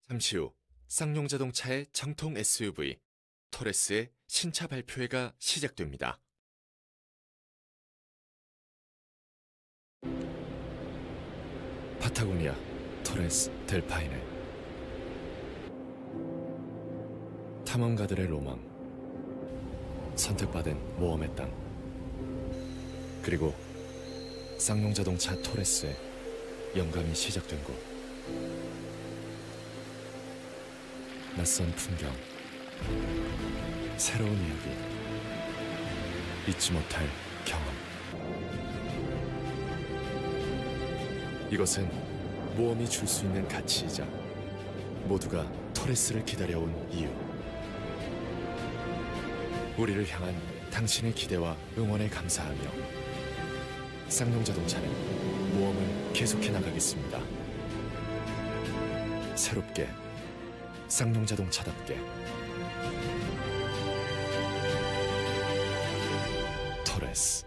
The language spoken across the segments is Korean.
잠시 후 쌍용자동차의 정통 SUV 토레스의 신차 발표회가 시작됩니다. 파타고니아 토레스 델파이네. 탐험가들의 로망, 선택받은 모험의 땅, 그리고 쌍용자동차 토레스의 영감이 시작된 곳. 낯선 풍경, 새로운 이야기, 잊지 못할 경험. 이것은 모험이 줄 수 있는 가치이자 모두가 토레스를 기다려온 이유. 우리를 향한 당신의 기대와 응원에 감사하며 쌍용자동차는 모험을 계속해 나가겠습니다. 새롭게, 쌍용자동차답게. 토레스.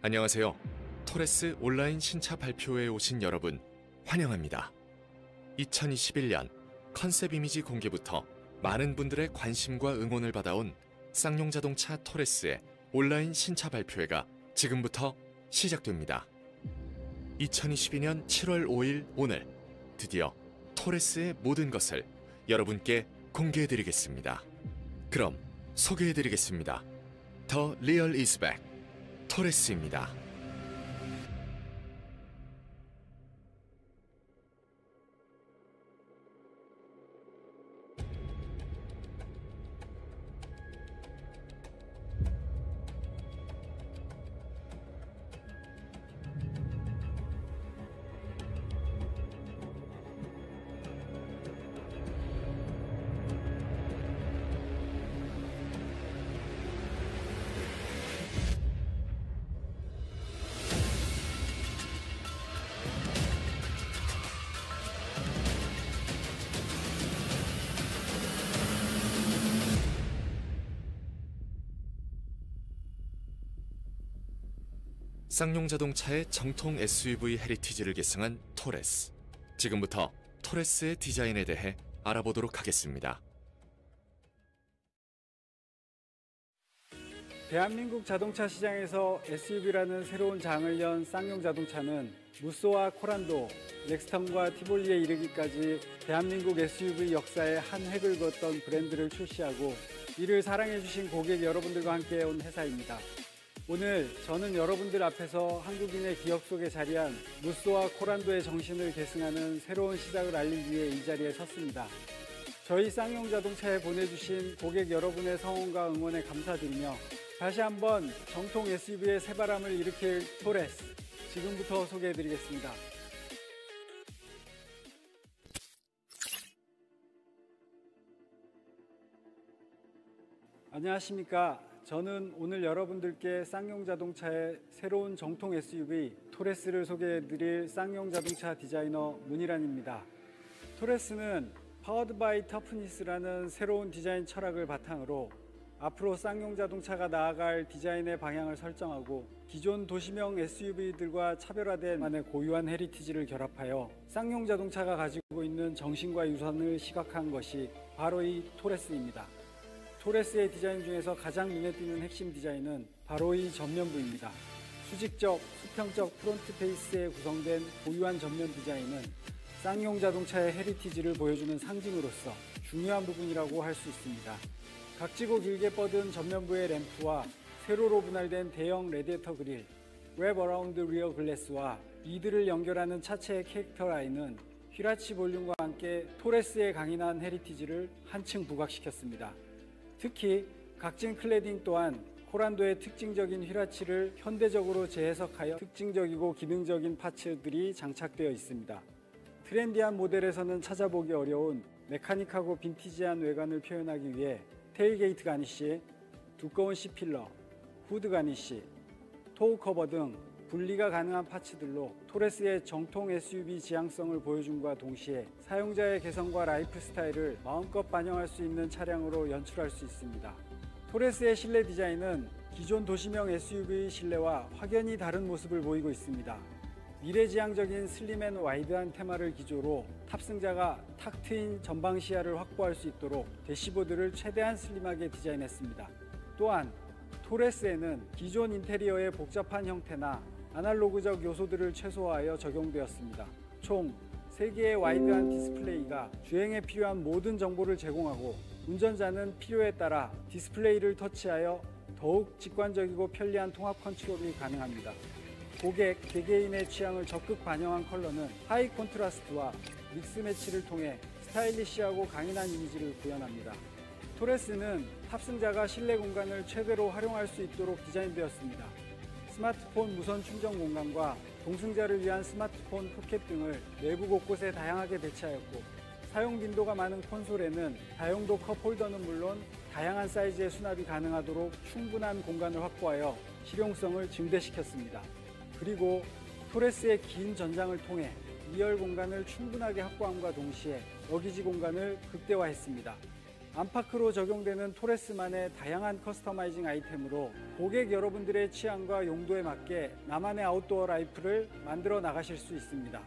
안녕하세요. 토레스 온라인 신차 발표회에 오신 여러분 환영합니다. 2021년 컨셉 이미지 공개부터 많은 분들의 관심과 응원을 받아온 쌍용자동차 토레스의 온라인 신차 발표회가 지금부터 시작됩니다. 2022년 7월 5일 오늘 드디어 토레스의 모든 것을 여러분께 공개해드리겠습니다. 그럼 소개해드리겠습니다. The Real is Back 토레스입니다. 쌍용자동차의 정통 SUV 헤리티지를 계승한 토레스. 지금부터 토레스의 디자인에 대해 알아보도록 하겠습니다. 대한민국 자동차 시장에서 SUV라는 새로운 장을 연 쌍용자동차는 무쏘와 코란도, 넥스턴과 티볼리에 이르기까지 대한민국 SUV 역사에 한 획을 그었던 브랜드를 출시하고 이를 사랑해주신 고객 여러분들과 함께 온 회사입니다. 오늘 저는 여러분들 앞에서 한국인의 기억 속에 자리한 무쏘와 코란도의 정신을 계승하는 새로운 시작을 알리기 위해 이 자리에 섰습니다. 저희 쌍용자동차에 보내주신 고객 여러분의 성원과 응원에 감사드리며 다시 한번 정통 SUV의 새바람을 일으킬 토레스, 지금부터 소개해드리겠습니다. 안녕하십니까. 저는 오늘 여러분들께 쌍용자동차의 새로운 정통 SUV 토레스를 소개해드릴 쌍용자동차 디자이너 문희란입니다. 토레스는 파워드 바이 터프니스라는 새로운 디자인 철학을 바탕으로 앞으로 쌍용자동차가 나아갈 디자인의 방향을 설정하고 기존 도시명 SUV들과 차별화된 만의 고유한 헤리티지를 결합하여 쌍용자동차가 가지고 있는 정신과 유산을 시각화한 것이 바로 이 토레스입니다. 토레스의 디자인 중에서 가장 눈에 띄는 핵심 디자인은 바로 이 전면부입니다. 수직적, 수평적 프론트 페이스에 구성된 고유한 전면 디자인은 쌍용자동차의 헤리티지를 보여주는 상징으로서 중요한 부분이라고 할 수 있습니다. 각지고 길게 뻗은 전면부의 램프와 세로로 분할된 대형 레디에이터 그릴, 웹 어라운드 리어 글래스와 이들을 연결하는 차체의 캐릭터 라인은 휘라치 볼륨과 함께 토레스의 강인한 헤리티지를 한층 부각시켰습니다. 특히 각진 클래딩 또한 코란도의 특징적인 휘라치를 현대적으로 재해석하여 특징적이고 기능적인 파츠들이 장착되어 있습니다. 트렌디한 모델에서는 찾아보기 어려운 메카닉하고 빈티지한 외관을 표현하기 위해 테일게이트 가니쉬, 두꺼운 C필러, 후드 가니쉬, 토우 커버 등 분리가 가능한 파츠들로 토레스의 정통 SUV 지향성을 보여줌과 동시에 사용자의 개성과 라이프 스타일을 마음껏 반영할 수 있는 차량으로 연출할 수 있습니다. 토레스의 실내 디자인은 기존 도시명 SUV 실내와 확연히 다른 모습을 보이고 있습니다. 미래지향적인 슬림 앤 와이드한 테마를 기조로 탑승자가 탁 트인 전방 시야를 확보할 수 있도록 대시보드를 최대한 슬림하게 디자인했습니다. 또한 토레스에는 기존 인테리어의 복잡한 형태나 아날로그적 요소들을 최소화하여 적용되었습니다. 총 3개의 와이드한 디스플레이가 주행에 필요한 모든 정보를 제공하고 운전자는 필요에 따라 디스플레이를 터치하여 더욱 직관적이고 편리한 통합 컨트롤이 가능합니다. 고객 개개인의 취향을 적극 반영한 컬러는 하이 콘트라스트와 믹스 매치를 통해 스타일리시하고 강인한 이미지를 구현합니다. 토레스는 탑승자가 실내 공간을 최대로 활용할 수 있도록 디자인되었습니다. 스마트폰 무선 충전 공간과 동승자를 위한 스마트폰 포켓 등을 내부 곳곳에 다양하게 배치하였고, 사용 빈도가 많은 콘솔에는 다용도 컵 홀더는 물론 다양한 사이즈의 수납이 가능하도록 충분한 공간을 확보하여 실용성을 증대시켰습니다. 그리고 토레스의 긴 전장을 통해 2열 공간을 충분하게 확보함과 동시에 러기지 공간을 극대화했습니다. 안파크로 적용되는 토레스만의 다양한 커스터마이징 아이템으로 고객 여러분들의 취향과 용도에 맞게 나만의 아웃도어 라이프를 만들어 나가실 수 있습니다.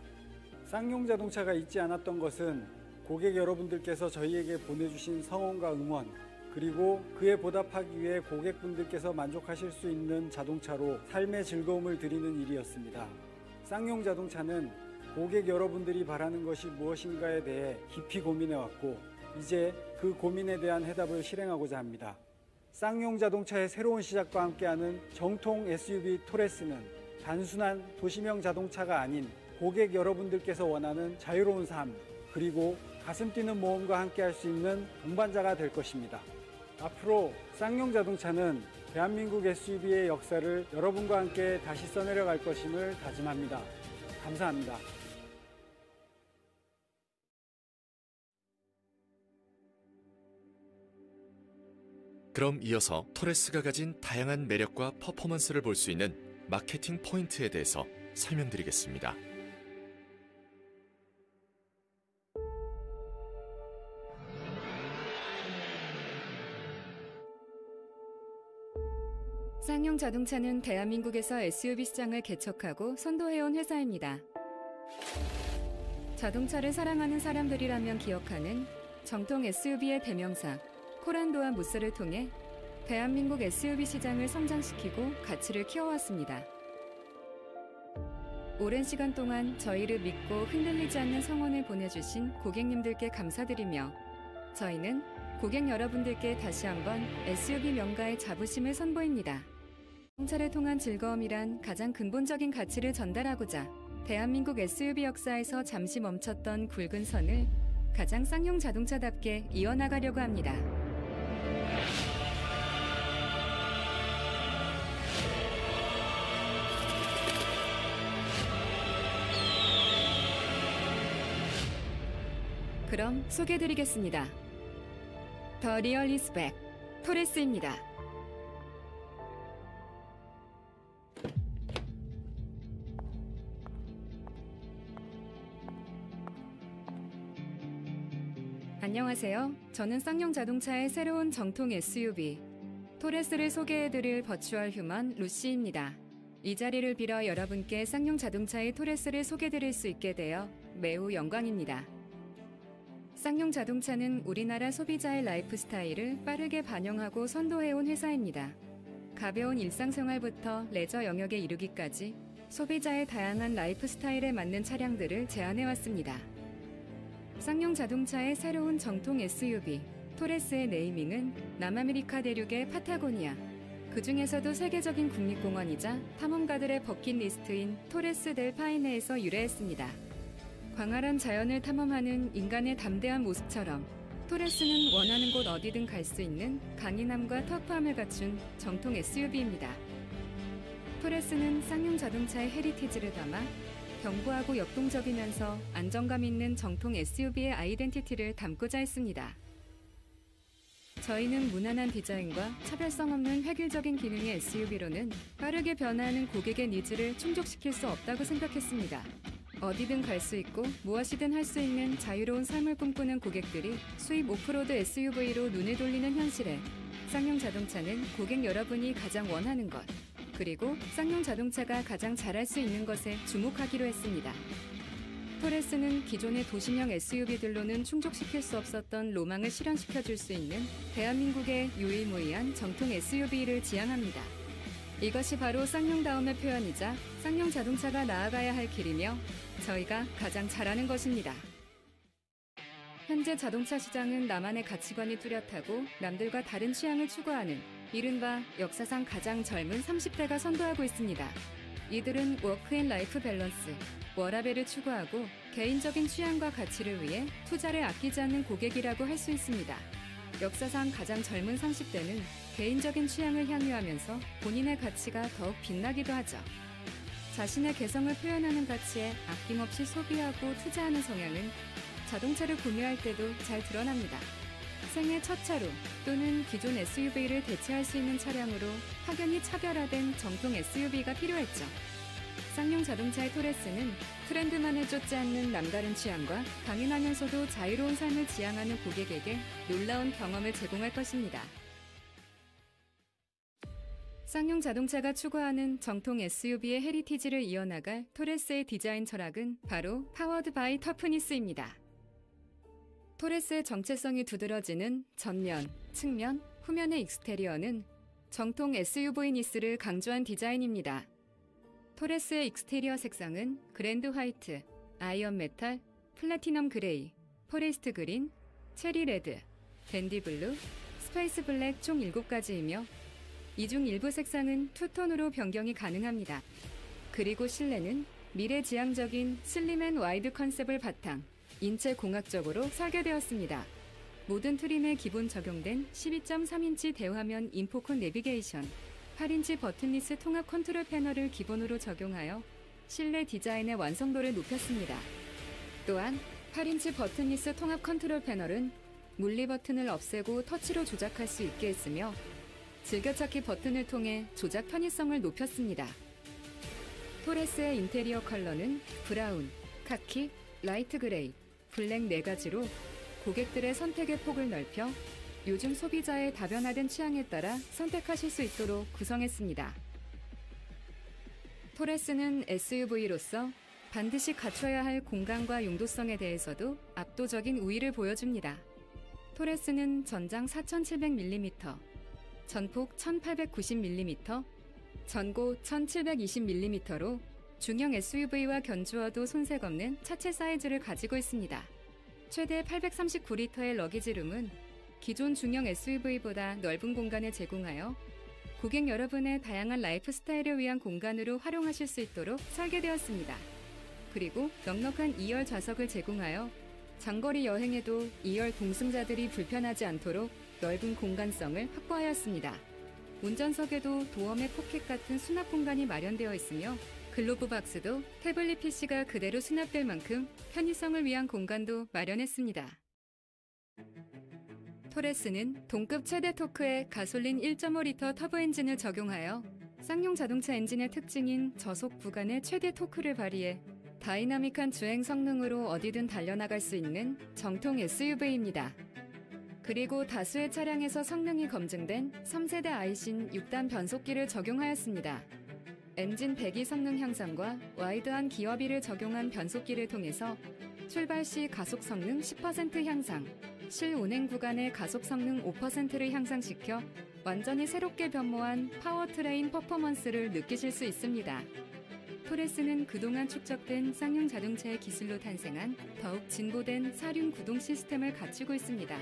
쌍용 자동차가 잊지 않았던 것은 고객 여러분들께서 저희에게 보내주신 성원과 응원, 그리고 그에 보답하기 위해 고객분들께서 만족하실 수 있는 자동차로 삶의 즐거움을 드리는 일이었습니다. 쌍용 자동차는 고객 여러분들이 바라는 것이 무엇인가에 대해 깊이 고민해왔고, 이제 그 고민에 대한 해답을 실행하고자 합니다. 쌍용 자동차의 새로운 시작과 함께하는 정통 SUV 토레스는 단순한 도시명 자동차가 아닌 고객 여러분들께서 원하는 자유로운 삶, 그리고 가슴 뛰는 모험과 함께할 수 있는 동반자가 될 것입니다. 앞으로 쌍용 자동차는 대한민국 SUV의 역사를 여러분과 함께 다시 써내려갈 것임을 다짐합니다. 감사합니다. 그럼 이어서 토레스가 가진 다양한 매력과 퍼포먼스를 볼 수 있는 마케팅 포인트에 대해서 설명드리겠습니다. 쌍용 자동차는 대한민국에서 SUV 시장을 개척하고 선도해온 회사입니다. 자동차를 사랑하는 사람들이라면 기억하는 정통 SUV의 대명사 코란도와 무스를 통해 대한민국 SUV 시장을 성장시키고 가치를 키워왔습니다. 오랜 시간 동안 저희를 믿고 흔들리지 않는 성원을 보내주신 고객님들께 감사드리며, 저희는 고객 여러분들께 다시 한번 SUV 명가의 자부심을 선보입니다. 자동차를 통한 즐거움이란 가장 근본적인 가치를 전달하고자 대한민국 SUV 역사에서 잠시 멈췄던 굵은 선을 가장 쌍용 자동차답게 이어나가려고 합니다. 그럼 소개해드리겠습니다. 더 리얼 이즈 백, 토레스입니다. 안녕하세요. 저는 쌍용 자동차의 새로운 정통 SUV 토레스를 소개해드릴 버추얼 휴먼 루시입니다. 이 자리를 빌어 여러분께 쌍용 자동차의 토레스를 소개해드릴 수 있게 되어 매우 영광입니다. 쌍용 자동차는 우리나라 소비자의 라이프 스타일을 빠르게 반영하고 선도해온 회사입니다. 가벼운 일상생활부터 레저 영역에 이르기까지 소비자의 다양한 라이프 스타일에 맞는 차량들을 제안해왔습니다. 쌍용 자동차의 새로운 정통 SUV 토레스의 네이밍은 남아메리카 대륙의 파타고니아, 그 중에서도 세계적인 국립공원이자 탐험가들의 버킷리스트인 토레스 델 파이네에서 유래했습니다. 광활한 자연을 탐험하는 인간의 담대한 모습처럼 토레스는 원하는 곳 어디든 갈 수 있는 강인함과 터프함을 갖춘 정통 SUV입니다. 토레스는 쌍용 자동차의 헤리티지를 담아 견고하고 역동적이면서 안정감 있는 정통 SUV의 아이덴티티를 담고자 했습니다. 저희는 무난한 디자인과 차별성 없는 획일적인 기능의 SUV로는 빠르게 변화하는 고객의 니즈를 충족시킬 수 없다고 생각했습니다. 어디든 갈 수 있고 무엇이든 할 수 있는 자유로운 삶을 꿈꾸는 고객들이 수입 오프로드 SUV로 눈을 돌리는 현실에 쌍용 자동차는 고객 여러분이 가장 원하는 것, 그리고 쌍용 자동차가 가장 잘할 수 있는 것에 주목하기로 했습니다. 토레스는 기존의 도심형 SUV들로는 충족시킬 수 없었던 로망을 실현시켜줄 수 있는 대한민국의 유일무이한 정통 SUV를 지향합니다. 이것이 바로 쌍용다움의 표현이자 쌍용 자동차가 나아가야 할 길이며 저희가 가장 잘하는 것입니다. 현재 자동차 시장은 나만의 가치관이 뚜렷하고 남들과 다른 취향을 추구하는 이른바 역사상 가장 젊은 30대가 선도하고 있습니다. 이들은 워크앤라이프 밸런스, 워라밸을 추구하고 개인적인 취향과 가치를 위해 투자를 아끼지 않는 고객이라고 할 수 있습니다. 역사상 가장 젊은 30대는 개인적인 취향을 향유하면서 본인의 가치가 더욱 빛나기도 하죠. 자신의 개성을 표현하는 가치에 아낌없이 소비하고 투자하는 성향은 자동차를 구매할 때도 잘 드러납니다. 생애 첫 차로 또는 기존 SUV를 대체할 수 있는 차량으로 확연히 차별화된 정통 SUV가 필요했죠. 쌍용 자동차의 토레스는 트렌드만을 쫓지 않는 남다른 취향과 강인하면서도 자유로운 삶을 지향하는 고객에게 놀라운 경험을 제공할 것입니다. 쌍용 자동차가 추구하는 정통 SUV의 헤리티지를 이어나갈 토레스의 디자인 철학은 바로 파워드 바이 터프니스입니다. 토레스의 정체성이 두드러지는 전면, 측면, 후면의 익스테리어는 정통 SUV니스를 강조한 디자인입니다. 토레스의 익스테리어 색상은 그랜드 화이트, 아이언 메탈, 플래티넘 그레이, 포레스트 그린, 체리 레드, 댄디 블루, 스페이스 블랙 총 7가지이며 이 중 일부 색상은 투톤으로 변경이 가능합니다. 그리고 실내는 미래지향적인 슬림 앤 와이드 컨셉을 바탕, 인체 공학적으로 설계되었습니다. 모든 트림에 기본 적용된 12.3인치 대화면 인포콘 내비게이션, 8인치 버튼리스 통합 컨트롤 패널을 기본으로 적용하여 실내 디자인의 완성도를 높였습니다. 또한 8인치 버튼리스 통합 컨트롤 패널은 물리 버튼을 없애고 터치로 조작할 수 있게 했으며 즐겨찾기 버튼을 통해 조작 편의성을 높였습니다. 토레스의 인테리어 컬러는 브라운, 카키, 라이트 그레이, 블랙 4가지로 고객들의 선택의 폭을 넓혀 요즘 소비자의 다변화된 취향에 따라 선택하실 수 있도록 구성했습니다. 토레스는 SUV로서 반드시 갖춰야 할 공간과 용도성에 대해서도 압도적인 우위를 보여줍니다. 토레스는 전장 4700mm, 전폭 1890mm, 전고 1720mm로 중형 SUV와 견주어도 손색 없는 차체 사이즈를 가지고 있습니다. 최대 839리터의 러기지룸은 기존 중형 SUV보다 넓은 공간을 제공하여 고객 여러분의 다양한 라이프 스타일을 위한 공간으로 활용하실 수 있도록 설계되었습니다. 그리고 넉넉한 2열 좌석을 제공하여 장거리 여행에도 2열 동승자들이 불편하지 않도록 넓은 공간성을 확보하였습니다. 운전석에도 도어의 포켓 같은 수납 공간이 마련되어 있으며 글로브 박스도 태블릿 PC가 그대로 수납될 만큼 편의성을 위한 공간도 마련했습니다. 토레스는 동급 최대 토크의 가솔린 1.5리터 터보 엔진을 적용하여 쌍용 자동차 엔진의 특징인 저속 구간의 최대 토크를 발휘해 다이나믹한 주행 성능으로 어디든 달려나갈 수 있는 정통 SUV입니다. 그리고 다수의 차량에서 성능이 검증된 3세대 아이신 6단 변속기를 적용하였습니다. 엔진 배기 성능 향상과 와이드한 기어비를 적용한 변속기를 통해서 출발 시 가속 성능 10% 향상, 실운행 구간의 가속 성능 5%를 향상시켜 완전히 새롭게 변모한 파워트레인 퍼포먼스를 느끼실 수 있습니다. 토레스는 그동안 축적된 쌍용 자동차의 기술로 탄생한 더욱 진보된 사륜 구동 시스템을 갖추고 있습니다.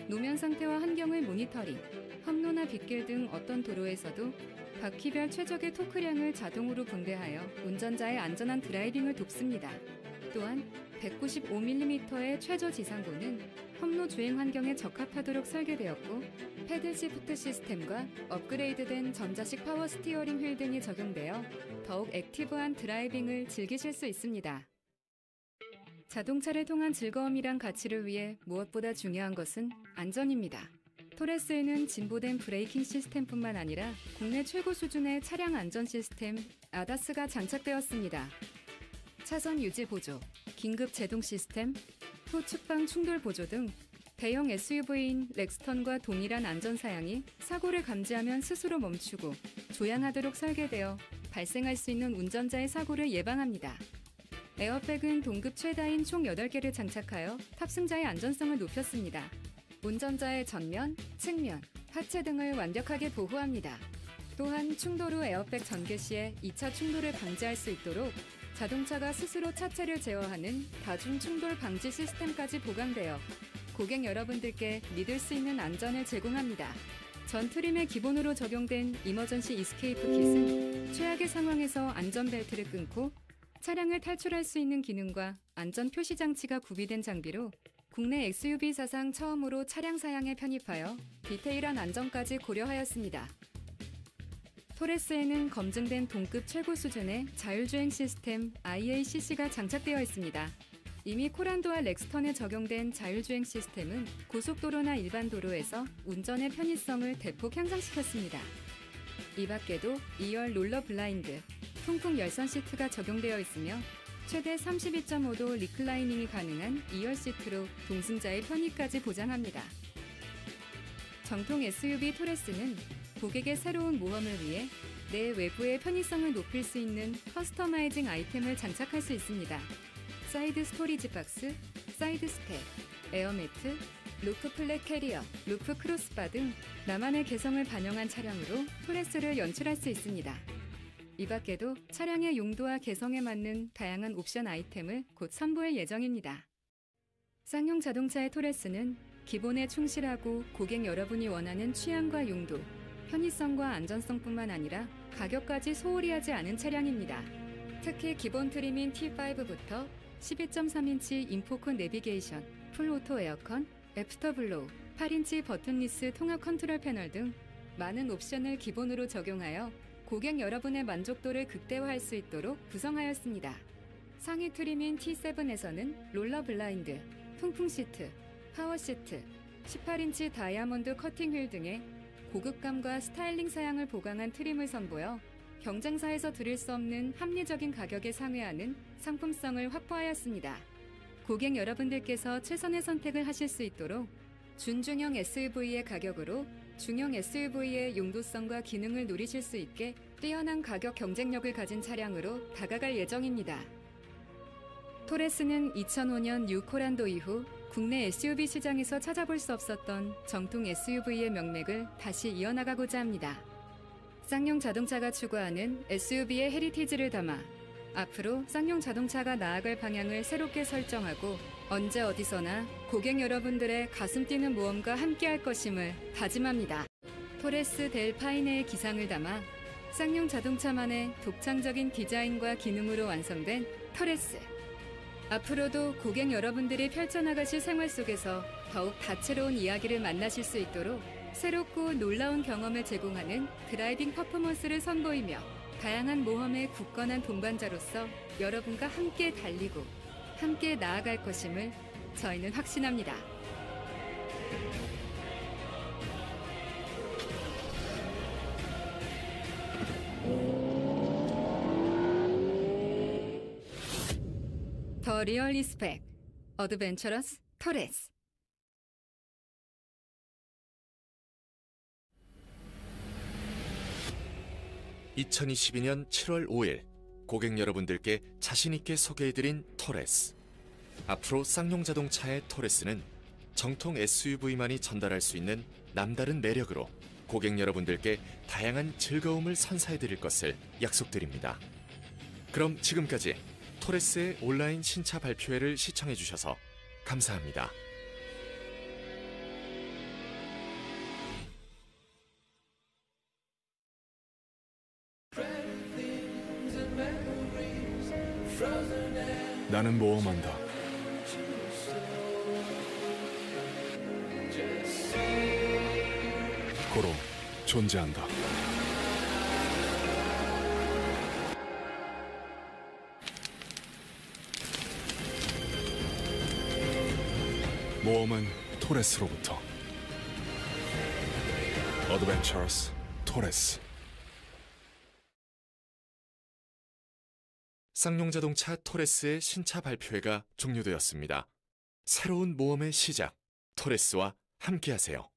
노면 상태와 환경을 모니터링, 험로나 빗길 등 어떤 도로에서도 바퀴별 최적의 토크량을 자동으로 분배하여 운전자의 안전한 드라이빙을 돕습니다. 또한 195mm의 최저 지상고는 험로 주행 환경에 적합하도록 설계되었고 패들 시프트 시스템과 업그레이드된 전자식 파워 스티어링 휠 등이 적용되어 더욱 액티브한 드라이빙을 즐기실 수 있습니다. 자동차를 통한 즐거움이란 가치를 위해 무엇보다 중요한 것은 안전입니다. 토레스에는 진보된 브레이킹 시스템뿐만 아니라 국내 최고 수준의 차량 안전 시스템 아다스가 장착되었습니다. 차선 유지 보조, 긴급 제동 시스템, 후측방 충돌 보조 등 대형 SUV인 렉스턴과 동일한 안전 사양이 사고를 감지하면 스스로 멈추고 조향하도록 설계되어 발생할 수 있는 운전자의 사고를 예방합니다. 에어백은 동급 최다인 총 8개를 장착하여 탑승자의 안전성을 높였습니다. 운전자의 전면, 측면, 하체 등을 완벽하게 보호합니다. 또한 충돌 후 에어백 전개 시에 2차 충돌을 방지할 수 있도록 자동차가 스스로 차체를 제어하는 다중 충돌 방지 시스템까지 보강되어 고객 여러분들께 믿을 수 있는 안전을 제공합니다. 전 트림에 기본으로 적용된 이머전시 이스케이프 킷은 최악의 상황에서 안전벨트를 끊고 차량을 탈출할 수 있는 기능과 안전 표시 장치가 구비된 장비로 국내 SUV 사상 처음으로 차량 사양에 편입하여 디테일한 안전까지 고려하였습니다. 토레스에는 검증된 동급 최고 수준의 자율주행 시스템 IACC가 장착되어 있습니다. 이미 코란도와 렉스턴에 적용된 자율주행 시스템은 고속도로나 일반 도로에서 운전의 편의성을 대폭 향상시켰습니다. 이 밖에도 2열 롤러 블라인드, 통풍 열선 시트가 적용되어 있으며 최대 32.5도 리클라이닝이 가능한 2열 시트로 동승자의 편의까지 보장합니다. 정통 SUV 토레스는 고객의 새로운 모험을 위해 내 외부의 편의성을 높일 수 있는 커스터마이징 아이템을 장착할 수 있습니다. 사이드 스토리지 박스, 사이드 스텝, 에어매트, 루프 플랫 캐리어, 루프 크로스바 등 나만의 개성을 반영한 차량으로 토레스를 연출할 수 있습니다. 이 밖에도 차량의 용도와 개성에 맞는 다양한 옵션 아이템을 곧 선보일 예정입니다. 쌍용 자동차의 토레스는 기본에 충실하고 고객 여러분이 원하는 취향과 용도, 편의성과 안전성뿐만 아니라 가격까지 소홀히 하지 않은 차량입니다. 특히 기본 트림인 T5부터 12.3인치 인포콘 내비게이션, 풀 오토 에어컨, 애프터블로우, 8인치 버튼리스 통합 컨트롤 패널 등 많은 옵션을 기본으로 적용하여 고객 여러분의 만족도를 극대화할 수 있도록 구성하였습니다. 상위 트림인 T7에서는 롤러 블라인드, 통풍 시트, 파워 시트, 18인치 다이아몬드 커팅 휠 등의 고급감과 스타일링 사양을 보강한 트림을 선보여 경쟁사에서 드릴 수 없는 합리적인 가격에 상회하는 상품성을 확보하였습니다. 고객 여러분들께서 최선의 선택을 하실 수 있도록 준중형 SUV의 가격으로 중형 SUV의 용도성과 기능을 누리실 수 있게 뛰어난 가격 경쟁력을 가진 차량으로 다가갈 예정입니다. 토레스는 2005년 뉴 코란도 이후 국내 SUV 시장에서 찾아볼 수 없었던 정통 SUV의 명맥을 다시 이어나가고자 합니다. 쌍용 자동차가 추구하는 SUV의 헤리티지를 담아 앞으로 쌍용 자동차가 나아갈 방향을 새롭게 설정하고 언제 어디서나 고객 여러분들의 가슴 뛰는 모험과 함께할 것임을 다짐합니다. 토레스 델 파이네의 기상을 담아 쌍용 자동차만의 독창적인 디자인과 기능으로 완성된 토레스. 앞으로도 고객 여러분들이 펼쳐나가실 생활 속에서 더욱 다채로운 이야기를 만나실 수 있도록 새롭고 놀라운 경험을 제공하는 드라이빙 퍼포먼스를 선보이며 다양한 모험의 굳건한 동반자로서 여러분과 함께 달리고 함께 나아갈 것임을 저희는 확신합니다. 더 리얼리 스펙 어드벤처러스 토레스. (2022년 7월 5일) 고객 여러분들께 자신있게 소개해드린 토레스. 앞으로 쌍용 자동차의 토레스는 정통 SUV만이 전달할 수 있는 남다른 매력으로 고객 여러분들께 다양한 즐거움을 선사해드릴 것을 약속드립니다. 그럼 지금까지 토레스의 온라인 신차 발표회를 시청해주셔서 감사합니다. 나는 모험한다. 고로 존재한다. 모험은 토레스로부터. 어드벤처러스 토레스. 쌍용자동차 토레스의 신차 발표회가 종료되었습니다. 새로운 모험의 시작, 토레스와 함께하세요.